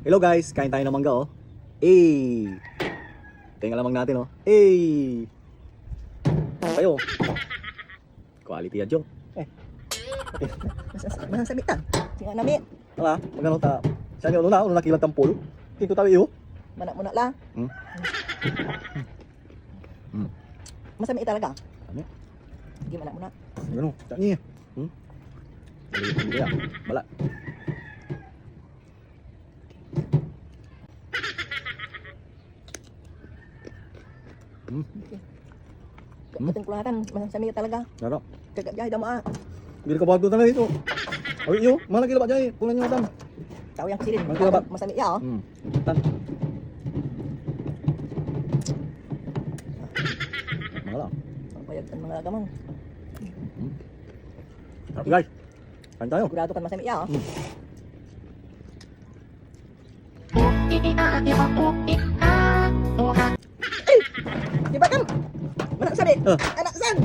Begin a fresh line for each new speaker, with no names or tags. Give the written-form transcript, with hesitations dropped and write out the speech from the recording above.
Hello guys, kain tayo ng mangga oh. Eh. Tingnan lamang natin oh. Eh. Kayo. Quality yan, Jong.
Masang sabit tan. Singa nami.
Wala, magano ta. Saan yun? Una nakilang tampol. Tinto tayo iyo.
Mana muna la. Masami talaga.
Ano?
Di mana muna.
Gano, saan niya? Iya, bala.
Ating kulatan, masang sami talaga.
Naro.
Kagak jahay damo ah.
Bili ka bago tanah itu. Awi iyo, mana kila pak jay, pulang nyo tan.
Tahu yang kesirin.
Masih dapat.
Masami ya oh.
Tan. Malah.
Payag ang mga gamang.
Sarap guys. Kain tayo.
Sigurado kan masami ya oh. Di ba kan? Mana sabi? Anak san.